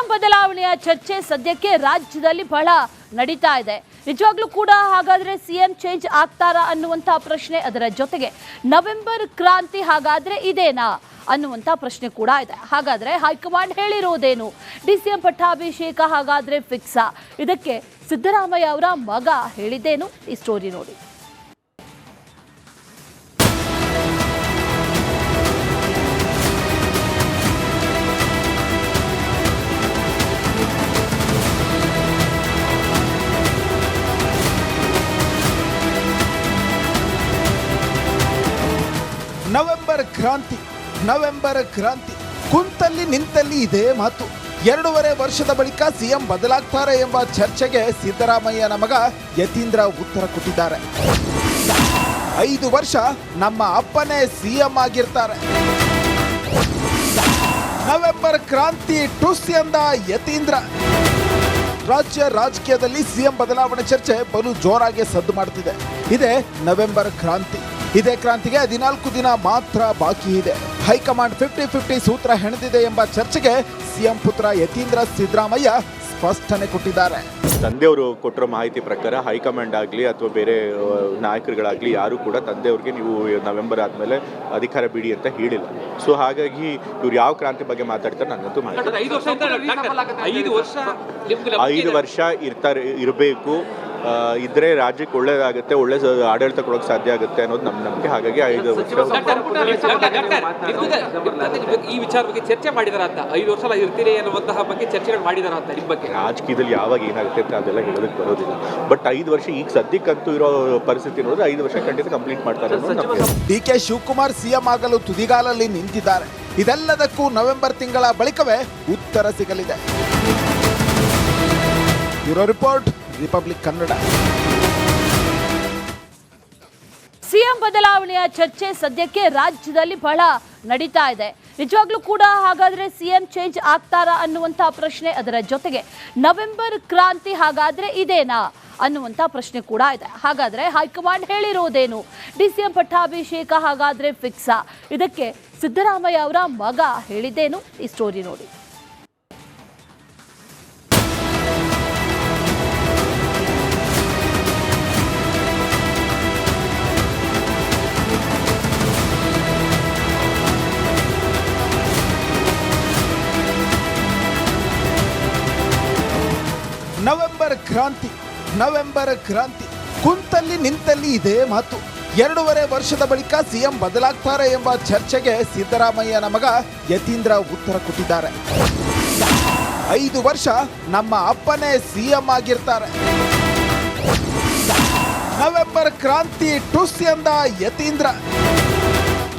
CM ಬದಲಾವಣೆಯ ಚರ್ಚೆ ಸದ್ಯಕ್ಕೆ ರಾಜ್ಯದಲ್ಲಿ ಬಹಳ ನಡೀತಾ ಇದೆ. ನಿಜವಾಗ್ಲೂ ಕೂಡ ಹಾಗಾದ್ರೆ ಸಿಎಂ ಚೇಂಜ್ ಆಗ್ತಾರಾ ಅನ್ನುವಂತ ಪ್ರಶ್ನೆ, ಅದರ ಜೊತೆಗೆ ನವೆಂಬರ್ ಕ್ರಾಂತಿ ಹಾಗಾದ್ರೆ ಇದೇನಾ ಅನ್ನುವಂತ ಪ್ರಶ್ನೆ ಕೂಡ ಇದೆ. ಹಾಗಾದ್ರೆ ಹೈಕಮಾಂಡ್ ಹೇಳಿರೋದೇನು? ಡಿಸಿಎಂ ಪಟ್ಟಾಭಿಷೇಕ ಹಾಗಾದ್ರೆ ಫಿಕ್ಸಾ? ಇದಕ್ಕೆ ಸಿದ್ದರಾಮಯ್ಯ ಅವರ ಮಗ ಹೇಳಿದ್ದೇನು? ಈ ಸ್ಟೋರಿ ನೋಡಿ. ನವೆಂಬರ್ ಕ್ರಾಂತಿ ಕುಂತಲ್ಲಿ ನಿಂತಲ್ಲಿ ಇದೇ ಮಾತು. 2.5 ವರ್ಷದ ಬಳಿಕ ಸಿಎಂ ಬದಲಾಗ್ತಾರೆ ಎಂಬ ಚರ್ಚೆಗೆ ಸಿದ್ದರಾಮಯ್ಯನ ಮಗ ಯತೀಂದ್ರ ಉತ್ತರ ಕೊಟ್ಟಿದ್ದಾರೆ. 5 ವರ್ಷ ನಮ್ಮ ಅಪ್ಪನೇ ಸಿಎಂ ಆಗಿರ್ತಾರೆ. ನವೆಂಬರ್ ಕ್ರಾಂತಿ ಟುಸ್ ಎಂದ ಯತೀಂದ್ರ. ರಾಜ್ಯ ರಾಜಕೀಯದಲ್ಲಿ ಸಿಎಂ ಬದಲಾವಣೆ ಚರ್ಚೆ ಬಲು ಜೋರಾಗಿ ಸದ್ದು ಮಾಡುತ್ತಿದೆ. ಇದೇ ನವೆಂಬರ್ ಕ್ರಾಂತಿ. ಇದೇ ಕ್ರಾಂತಿಗೆ 14 ದಿನ ಮಾತ್ರ ಬಾಕಿ ಇದೆ. ಹೈಕಮಾಂಡ್ 50-50 ಸೂತ್ರ ಹೆಣೆದಿದೆ ಎಂಬ ಚರ್ಚೆಗೆ ಸಿಎಂ ಪುತ್ರ ಯತೀಂದ್ರ ಸಿದ್ದರಾಮಯ್ಯ ಸ್ಪಷ್ಟನೆ ಕೊಟ್ಟಿದ್ದಾರೆ. ತಂದೆಯವರು ಕೊಟ್ಟಿರೋ ಮಾಹಿತಿ ಪ್ರಕಾರ ಹೈಕಮಾಂಡ್ ಆಗಲಿ ಅಥವಾ ಬೇರೆ ನಾಯಕರುಗಳಾಗಲಿ ಯಾರು ಕೂಡ ತಂದೆಯವ್ರಿಗೆ ನೀವು ನವೆಂಬರ್ ಆದಮೇಲೆ ಅಧಿಕಾರ ಬಿಡಿ ಅಂತ ಹೇಳಿಲ್ಲ. ಸೊ ಹಾಗಾಗಿ ಇವ್ರು ಯಾವ ಕ್ರಾಂತಿ ಬಗ್ಗೆ ಮಾತಾಡ್ತಾರೆ ನನ್ನಂತೂ ಮಾಹಿತಿ. 5 ವರ್ಷ ಇರಬೇಕು, ಇದ್ರೆ ರಾಜ್ಯಕ್ಕೆ ಒಳ್ಳೇದಾಗುತ್ತೆ, ಒಳ್ಳೆ ಆಡಳಿತ ಕೊಡೋಕೆ ಸಾಧ್ಯ ಆಗುತ್ತೆ ಅನ್ನೋದು ನಮ್ಮ ನಂಬಿಕೆ. ಹಾಗಾಗಿ 5 ವರ್ಷ ಈ ವಿಚಾರ ಬಗ್ಗೆ ಚರ್ಚೆ ಮಾಡಿದಾರ ಅಂತ, 5 ವರ್ಷ ಇರ್ತೀರಿ ಅನ್ನುವಂತಹ ಬಗ್ಗೆ ಚರ್ಚೆಗಳು ಮಾಡಿದಾರ ಅಂತ ನಿಮ್ಮ ಬಗ್ಗೆ. ರಾಜಕೀಯದಲ್ಲಿ ಯಾವಾಗ ಏನಾಗುತ್ತೆ ಅಂತ ಅದೆಲ್ಲ ಹೇಳೋದಕ್ಕೆ ಬರೋದಿಲ್ಲ. ಬಟ್ 5 ವರ್ಷ ಈಗ ಸದ್ಯಕ್ಕಂತೂ ಇರೋ ಪರಿಸ್ಥಿತಿ ನೋಡಿದ್ರೆ 5 ವರ್ಷ ಖಂಡಿತ ಕಂಪ್ಲೀಟ್ ಮಾಡ್ತಾರೆ. ಡಿಕೆ ಶಿವಕುಮಾರ್ ಸಿಎಂ ಆಗಲು ತುದಿಗಾಲಲ್ಲಿ ನಿಂತಿದ್ದಾರೆ. ಇದೆಲ್ಲದಕ್ಕೂ ನವೆಂಬರ್ ತಿಂಗಳ ಬಳಿಕವೇ ಉತ್ತರ ಸಿಗಲಿದೆ. Bureau report, republic Kannada. CM ಬದಲಾವಣೆಯ ಚರ್ಚೆ ಸದ್ಯಕ್ಕೆ ರಾಜ್ಯದಲ್ಲಿ ಬಹಳ ನಡೀತಾ ಇದೆ. ನಿಜವಾಗ್ಲೂ ಕೂಡ ಹಾಗಾದ್ರೆ ಸಿಎಂ ಚೇಂಜ್ ಆಗ್ತಾರಾ ಅನ್ನುವಂತ ಪ್ರಶ್ನೆ, ಅದರ ಜೊತೆಗೆ ನವೆಂಬರ್ ಕ್ರಾಂತಿ ಹಾಗಾದ್ರೆ ಇದೇನಾ ಅನ್ನುವಂತ ಪ್ರಶ್ನೆ ಕೂಡ ಇದೆ. ಹಾಗಾದ್ರೆ ಹೈಕಮಾಂಡ್ ಹೇಳಿರೋದೇನು? ಡಿಸಿಎಂ ಪಟ್ಟಾಭಿಷೇಕ ಹಾಗಾದ್ರೆ ಫಿಕ್ಸಾ? ಇದಕ್ಕೆ ಸಿದ್ದರಾಮಯ್ಯ ಅವರ ಮಗ ಹೇಳಿದ್ದೇನು? ಈ ಸ್ಟೋರಿ ನೋಡಿ. ನವೆಂಬರ್ ಕ್ರಾಂತಿ ಕುಂತಲ್ಲಿ ನಿಂತಲ್ಲಿ ಇದೇ ಮಾತು. 2.5 ವರ್ಷದ ಬಳಿಕ ಸಿಎಂ ಬದಲಾಗ್ತಾರೆ ಎಂಬ ಚರ್ಚೆಗೆ ಸಿದ್ದರಾಮಯ್ಯನ ಮಗ ಯತೀಂದ್ರ ಉತ್ತರ ಕೊಟ್ಟಿದ್ದಾರೆ. 5 ವರ್ಷ ನಮ್ಮ ಅಪ್ಪನೇ ಸಿಎಂ ಆಗಿರ್ತಾರೆ. ನವೆಂಬರ್ ಕ್ರಾಂತಿ ಟುಸ್ ಎಂದ ಯತೀಂದ್ರ.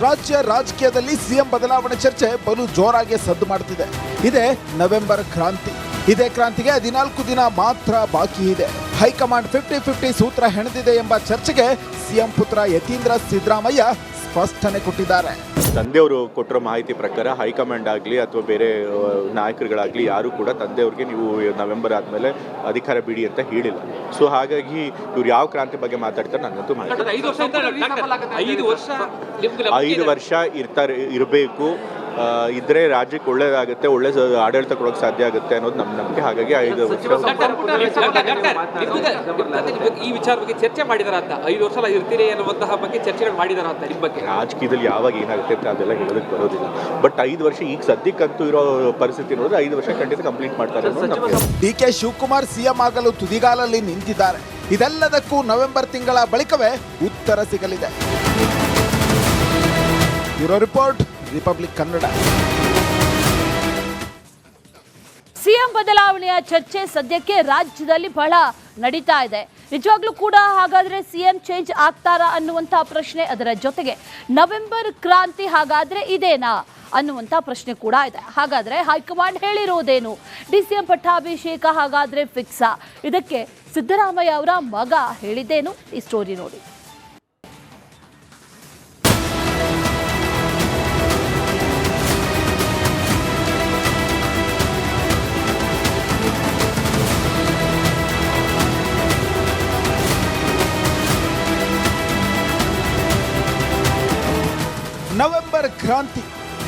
ರಾಜ್ಯ ರಾಜಕೀಯದಲ್ಲಿ ಸಿಎಂ ಬದಲಾವಣೆ ಚರ್ಚೆ ಬಲು ಜೋರಾಗಿ ಸದ್ದು ಮಾಡುತ್ತಿದೆ. ಇದೇ ನವೆಂಬರ್ ಕ್ರಾಂತಿ. ಇದೇ ಕ್ರಾಂತಿಗೆ 14 ದಿನ ಮಾತ್ರ ಬಾಕಿ ಇದೆ. ಹೈಕಮಾಂಡ್ 50-50 ಸೂತ್ರ ಹೆಣೆದಿದೆ ಎಂಬ ಚರ್ಚೆಗೆ ಸಿಎಂ ಪುತ್ರ ಯತೀಂದ್ರ ಸಿದ್ದರಾಮಯ್ಯ ಸ್ಪಷ್ಟನೆ ಕೊಟ್ಟಿದ್ದಾರೆ. ತಂದೆಯವರು ಕೊಟ್ಟಿರೋ ಮಾಹಿತಿ ಪ್ರಕಾರ ಹೈಕಮಾಂಡ್ ಆಗಲಿ ಅಥವಾ ಬೇರೆ ನಾಯಕರುಗಳಾಗಲಿ ಯಾರು ಕೂಡ ತಂದೆಯವ್ರಿಗೆ ನೀವು ನವೆಂಬರ್ ಆದಮೇಲೆ ಅಧಿಕಾರ ಬಿಡಿ ಅಂತ ಹೇಳಿಲ್ಲ. ಸೊ ಹಾಗಾಗಿ ಇವ್ರು ಯಾವ ಕ್ರಾಂತಿ ಬಗ್ಗೆ ಮಾತಾಡ್ತಾರೆ ನನ್ನಂತೂ ಮಾಹಿತಿ. 5 ವರ್ಷ ಇರಬೇಕು, ಇದ್ರೆ ರಾಜ್ಯಕ್ಕೆ ಒಳ್ಳೇದಾಗುತ್ತೆ, ಒಳ್ಳೆ ಆಡಳಿತ ಕೊಡೋಕೆ ಸಾಧ್ಯ ಆಗುತ್ತೆ ಅನ್ನೋದು ನಮ್ಮ ನಂಬಿಕೆ. ಹಾಗಾಗಿ 5 ವರ್ಷ ಈ ವಿಚಾರ ಬಗ್ಗೆ ಚರ್ಚೆ ಮಾಡಿದಾರ ಅಂತ, 5 ವರ್ಷ ಇರ್ತೀರಿ ಅನ್ನುವಂತಹ ಬಗ್ಗೆ ಚರ್ಚೆಗಳು ಮಾಡಿದಾರ ಅಂತ ನಿಮ್ಮ ಬಗ್ಗೆ. ರಾಜಕೀಯದಲ್ಲಿ ಯಾವಾಗ ಏನಾಗುತ್ತೆ ಅಂತ ಅದೆಲ್ಲ ಹೇಳೋದಕ್ಕೆ ಬರೋದಿಲ್ಲ. ಬಟ್ 5 ವರ್ಷ ಈಗ ಸದ್ಯಕ್ಕಂತೂ ಇರೋ ಪರಿಸ್ಥಿತಿ ನೋಡಿದ್ರೆ 5 ವರ್ಷ ಖಂಡಿತ ಕಂಪ್ಲೀಟ್ ಮಾಡ್ತಾರೆ. ಡಿಕೆ ಶಿವಕುಮಾರ್ ಸಿಎಂ ಆಗಲು ತುದಿಗಾಲಲ್ಲಿ ನಿಂತಿದ್ದಾರೆ. ಇದೆಲ್ಲದಕ್ಕೂ ನವೆಂಬರ್ ತಿಂಗಳ ಬಳಿಕವೇ ಉತ್ತರ ಸಿಗಲಿದೆ. Bureau report, republic Kannada. CM ಬದಲಾವಣೆಯ ಚರ್ಚೆ ಸದ್ಯಕ್ಕೆ ರಾಜ್ಯದಲ್ಲಿ ಬಹಳ ನಡೀತಾ ಇದೆ. ನಿಜವಾಗ್ಲೂ ಕೂಡ ಹಾಗಾದ್ರೆ ಸಿಎಂ ಚೇಂಜ್ ಆಗ್ತಾರಾ ಅನ್ನುವಂತ ಪ್ರಶ್ನೆ, ಅದರ ಜೊತೆಗೆ ನವೆಂಬರ್ ಕ್ರಾಂತಿ ಹಾಗಾದ್ರೆ ಇದೇನಾ ಅನ್ನುವಂತ ಪ್ರಶ್ನೆ ಕೂಡ ಇದೆ. ಹಾಗಾದ್ರೆ ಹೈಕಮಾಂಡ್ ಹೇಳಿರೋದೇನು? ಡಿಸಿಎಂ ಪಟ್ಟಾಭಿಷೇಕ ಹಾಗಾದ್ರೆ ಫಿಕ್ಸಾ? ಇದಕ್ಕೆ ಸಿದ್ದರಾಮಯ್ಯ ಅವರ ಮಗ ಹೇಳಿದ್ದೇನು? ಈ ಸ್ಟೋರಿ ನೋಡಿ.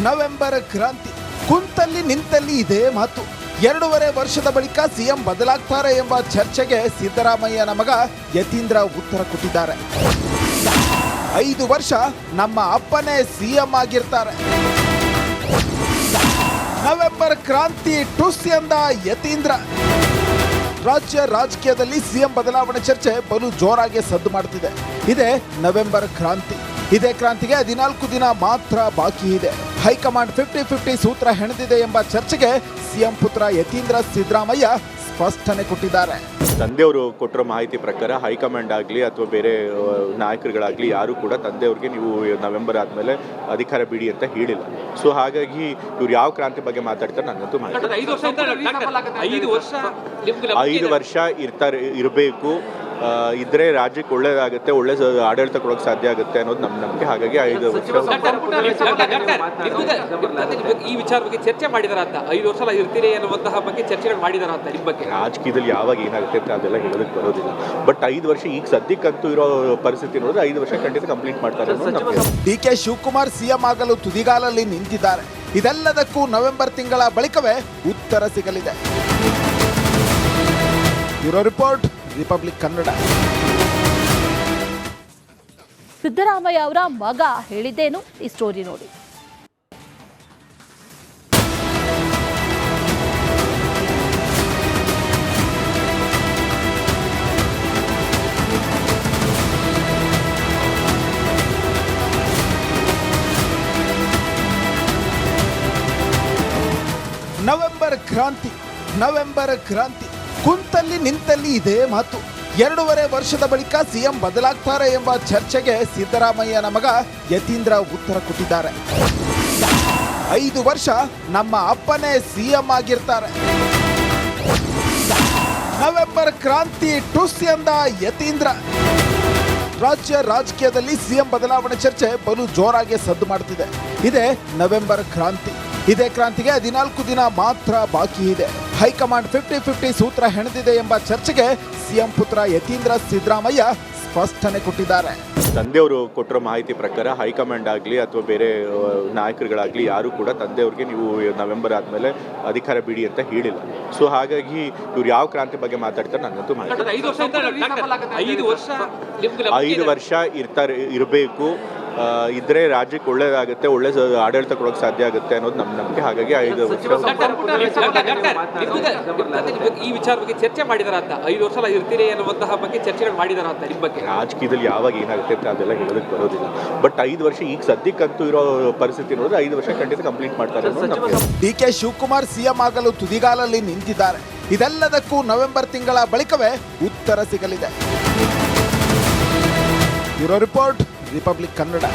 ನವೆಂಬರ್ ಕ್ರಾಂತಿ ಕುಂತಲ್ಲಿ ನಿಂತಲ್ಲಿ ಇದೇ ಮಾತು. 2.5 ವರ್ಷದ ಬಳಿಕ ಸಿಎಂ ಬದಲಾಗ್ತಾರೆ ಎಂಬ ಚರ್ಚೆಗೆ ಸಿದ್ದರಾಮಯ್ಯನ ಮಗ ಯತೀಂದ್ರ ಉತ್ತರ ಕೊಟ್ಟಿದ್ದಾರೆ. 5 ವರ್ಷ ನಮ್ಮ ಅಪ್ಪನೇ ಸಿಎಂ ಆಗಿರ್ತಾರೆ. ನವೆಂಬರ್ ಕ್ರಾಂತಿ ಟುಸ್ ಎಂದ ಯತೀಂದ್ರ. ರಾಜ್ಯ ರಾಜಕೀಯದಲ್ಲಿ ಸಿಎಂ ಬದಲಾವಣೆ ಚರ್ಚೆ ಬಲು ಜೋರಾಗಿ ಸದ್ದು ಮಾಡುತ್ತಿದೆ. ಇದೇ ನವೆಂಬರ್ ಕ್ರಾಂತಿ. ಇದೇ ಕ್ರಾಂತಿಗೆ 14 ದಿನ ಮಾತ್ರ ಬಾಕಿ ಇದೆ. ಹೈಕಮಾಂಡ್ 50-50 ಸೂತ್ರ ಹೆಣೆದಿದೆ ಎಂಬ ಚರ್ಚೆಗೆ ಸಿಎಂ ಪುತ್ರ ಯತೀಂದ್ರ ಸಿದ್ದರಾಮಯ್ಯ ಸ್ಪಷ್ಟನೆ ಕೊಟ್ಟಿದ್ದಾರೆ. ತಂದೆಯವರು ಕೊಟ್ಟಿರೋ ಮಾಹಿತಿ ಪ್ರಕಾರ ಹೈಕಮಾಂಡ್ ಆಗಲಿ ಅಥವಾ ಬೇರೆ ನಾಯಕರುಗಳಾಗಲಿ ಯಾರು ಕೂಡ ತಂದೆಯವ್ರಿಗೆ ನೀವು ನವೆಂಬರ್ ಆದಮೇಲೆ ಅಧಿಕಾರ ಬಿಡಿ ಅಂತ ಹೇಳಿಲ್ಲ. ಸೊ ಹಾಗಾಗಿ ಇವ್ರು ಯಾವ ಕ್ರಾಂತಿ ಬಗ್ಗೆ ಮಾತಾಡ್ತಾರೆ ನನ್ನಂತೂ ಮಾಹಿತಿ. 5 ವರ್ಷ ಇರಬೇಕು, ಇದ್ರೆ ರಾಜ್ಯಕ್ಕೆ ಒಳ್ಳೇದಾಗುತ್ತೆ, ಒಳ್ಳೆ ಆಡಳಿತ ಕೊಡೋಕೆ ಸಾಧ್ಯ ಆಗುತ್ತೆ ಅನ್ನೋದು ನಮ್ಮ ನಂಬಿಕೆ. ಹಾಗಾಗಿ 5 ವರ್ಷ ಈ ವಿಚಾರ ಬಗ್ಗೆ ಚರ್ಚೆ ಮಾಡಿದಾರ ಅಂತ 5 ವರ್ಷ ಇರ್ತೀರಿ ಅನ್ನುವಂತಹ ಬಗ್ಗೆ ಚರ್ಚೆಗಳು ಮಾಡಿದಾರ ಅಂತ ನಿಮ್ಮ ಬಗ್ಗೆ. ರಾಜಕೀಯದಲ್ಲಿ ಯಾವಾಗ ಏನಾಗುತ್ತೆ ಅಂತ ಅದೆಲ್ಲ ಹೇಳೋದಕ್ಕೆ ಬರೋದಿಲ್ಲ. ಬಟ್ 5 ವರ್ಷ ಈಗ ಸದ್ಯಕ್ಕಂತೂ ಇರೋ ಪರಿಸ್ಥಿತಿ ನೋಡಿದ್ರೆ 5 ವರ್ಷ ಖಂಡಿತ ಕಂಪ್ಲೀಟ್ ಮಾಡ್ತಾರೆ ಅನ್ನೋದು ನಂಬಿಕೆ. ಡಿ.ಕೆ. ಶಿವಕುಮಾರ್ ಸಿಎಂ ಆಗಲು ತುದಿಗಾಲಲ್ಲಿ ನಿಂತಿದ್ದಾರೆ. ಇದೆಲ್ಲದಕ್ಕೂ ನವೆಂಬರ್ ತಿಂಗಳ ಬಳಿಕವೇ ಉತ್ತರ ಸಿಗಲಿದೆ. Bureau report, republic Kannada. Siddaramaiah ಅವರ ಮಗ ಹೇಳಿದ್ದೇನು ಈ ಸ್ಟೋರಿ ನೋಡಿ. ನವೆಂಬರ್ ಕ್ರಾಂತಿ ಕುಂತಲ್ಲಿ ನಿಂತಲ್ಲಿ ಇದೇ ಮಾತು. 2.5 ವರ್ಷದ ಬಳಿಕ ಸಿಎಂ ಬದಲಾಗ್ತಾರೆ ಎಂಬ ಚರ್ಚೆಗೆ ಸಿದ್ದರಾಮಯ್ಯನ ಮಗ ಯತೀಂದ್ರ ಉತ್ತರ ಕೊಟ್ಟಿದ್ದಾರೆ. 5 ವರ್ಷ ನಮ್ಮ ಅಪ್ಪನೇ ಸಿಎಂ ಆಗಿರ್ತಾರೆ. ನವೆಂಬರ್ ಕ್ರಾಂತಿ ಟುಸ್ ಎಂದ ಯತೀಂದ್ರ. ರಾಜ್ಯ ರಾಜಕೀಯದಲ್ಲಿ ಸಿಎಂ ಬದಲಾವಣೆ ಚರ್ಚೆ ಬಲು ಜೋರಾಗಿ ಸದ್ದು ಮಾಡುತ್ತಿದೆ. ಇದೇ ನವೆಂಬರ್ ಕ್ರಾಂತಿ. ಇದೇ ಕ್ರಾಂತಿಗೆ 14 ದಿನ ಮಾತ್ರ ಬಾಕಿ ಇದೆ. ಹೈಕಮಾಂಡ್ 50-50 ಸೂತ್ರ ಹೆಣೆದಿದೆ ಎಂಬ ಚರ್ಚೆಗೆ ಸಿಎಂ ಪುತ್ರ ಯತೀಂದ್ರ ಸಿದ್ದರಾಮಯ್ಯ ಸ್ಪಷ್ಟನೆ ಕೊಟ್ಟಿದ್ದಾರೆ. ತಂದೆಯವರು ಕೊಟ್ಟಿರೋ ಮಾಹಿತಿ ಪ್ರಕಾರ ಹೈಕಮಾಂಡ್ ಆಗಲಿ ಅಥವಾ ಬೇರೆ ನಾಯಕರುಗಳಾಗಲಿ ಯಾರು ಕೂಡ ತಂದೆಯವ್ರಿಗೆ ನೀವು ನವೆಂಬರ್ ಆದಮೇಲೆ ಅಧಿಕಾರ ಬಿಡಿ ಅಂತ ಹೇಳಿಲ್ಲ. ಸೊ ಹಾಗಾಗಿ ಇವ್ರು ಯಾವ ಕ್ರಾಂತಿ ಬಗ್ಗೆ ಮಾತಾಡ್ತಾರೆ ನನ್ನಂತೂ ಮಾಹಿತಿ. 5 ವರ್ಷ ಇರಬೇಕು, ಇದ್ರೆ ರಾಜ್ಯಕ್ಕೆ ಒಳ್ಳೇದಾಗುತ್ತೆ, ಒಳ್ಳೆ ಆಡಳಿತ ಕೊಡೋಕೆ ಸಾಧ್ಯ ಆಗುತ್ತೆ ಅನ್ನೋದು ನಮ್ಮ ನಂಬಿಕೆ. ಹಾಗಾಗಿ 5 ವರ್ಷ ಈ ವಿಚಾರ ಬಗ್ಗೆ ಚರ್ಚೆ ಮಾಡಿದಾರ ಅಂತ 5 ವರ್ಷ ಇರ್ತೀರಿ ಅನ್ನುವಂತಹ ಬಗ್ಗೆ ಚರ್ಚೆಗಳು ಮಾಡಿದಾರ ಅಂತ ನಿಮ್ಮ ಬಗ್ಗೆ. ರಾಜಕೀಯದಲ್ಲಿ ಯಾವಾಗ ಏನಾಗುತ್ತೆ ಅಂತ ಅದೆಲ್ಲ ಹೇಳೋದಕ್ಕೆ ಬರೋದಿಲ್ಲ. ಬಟ್ 5 ವರ್ಷ ಈಗ ಸದ್ಯಕ್ಕಂತೂ ಇರೋ ಪರಿಸ್ಥಿತಿ ನೋಡಿದ್ರೆ 5 ವರ್ಷ ಖಂಡಿತ ಕಂಪ್ಲೀಟ್ ಮಾಡ್ತಾರೆ ಅನ್ನೋದು ನಂಬಿಕೆ. ಡಿ.ಕೆ. ಶಿವಕುಮಾರ್ ಸಿಎಂ ಆಗಲು ತುದಿಗಾಲಲ್ಲಿ ನಿಂತಿದ್ದಾರೆ. ಇದೆಲ್ಲದಕ್ಕೂ ನವೆಂಬರ್ ತಿಂಗಳ ಬಳಿಕವೇ ಉತ್ತರ ಸಿಗಲಿದೆ. Bureau report, republic Kannada.